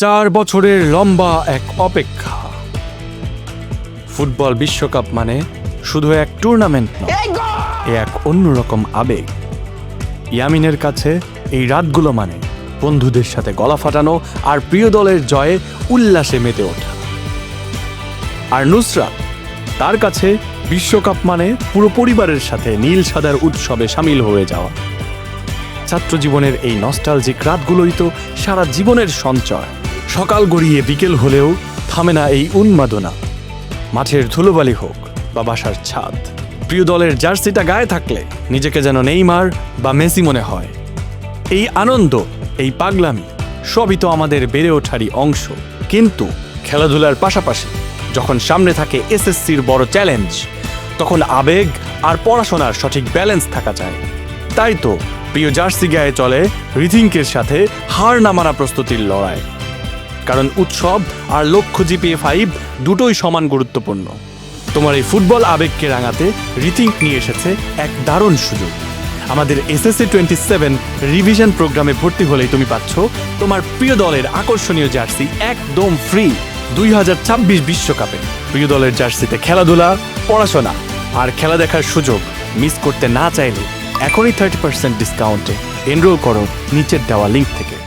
4 বছরের লম্বা এক অপেক্ষা। ফুটবল বিশ্বকাপ মানে শুধু এক টুর্নামেন্ট নয়, এক অন্যরকম আবেগ। ইয়ামিনের কাছে এই রাতগুলো মানে বন্ধুদের সাথে গলা ফাটানো আর প্রিয় দলের জয়ে উল্লাসে মেতে ওঠা। আর নুসরাত, তার কাছে বিশ্বকাপ মানে পুরো পরিবারের সাথে নীল সাদার উৎসবে সামিল হয়ে যাওয়া। ছাত্র জীবনের এই নস্টালজিক রাতগুলোই তো সারা জীবনের সঞ্চয়। সকাল গড়িয়ে বিকেল হলেও থামে না এই উন্মাদনা। মাঠের ধুলোবালি হোক বা বাসার ছাদ, প্রিয় দলের জার্সিটা গায়ে থাকলে নিজেকে যেন নেইমার বা মেসি মনে হয়। এই আনন্দ, এই পাগলামি সবই তো আমাদের বেড়ে ওঠারই অংশ। কিন্তু খেলাধুলার পাশাপাশি যখন সামনে থাকে এসএসসির বড় চ্যালেঞ্জ, তখন আবেগ আর পড়াশোনার সঠিক ব্যালেন্স থাকা চাই। তাই তো প্রিয় জার্সি গায়ে চলে রিথিংকের সাথে হার না মানা প্রস্তুতির লড়াই। কারণ উৎসব আর লক্ষ্য জিপিএ 5 দুটোই সমান গুরুত্বপূর্ণ। তোমার এই ফুটবল আবেগকে রাঙাতে রিথিংক নিয়ে এসেছে এক দারুণ সুযোগ। আমাদের এসএসসি 27 রিভিশন প্রোগ্রামে ভর্তি হলেই তুমি পাচ্ছ তোমার প্রিয় দলের আকর্ষণীয় জার্সি একদম ফ্রি। 2026 বিশ্বকাপে প্রিয় দলের জার্সিতে খেলাধুলা, পড়াশোনা আর খেলা দেখার সুযোগ মিস করতে না চাইলে এখনই 30% ডিসকাউন্টে এনরোল করো নিচের দেওয়া লিঙ্ক থেকে।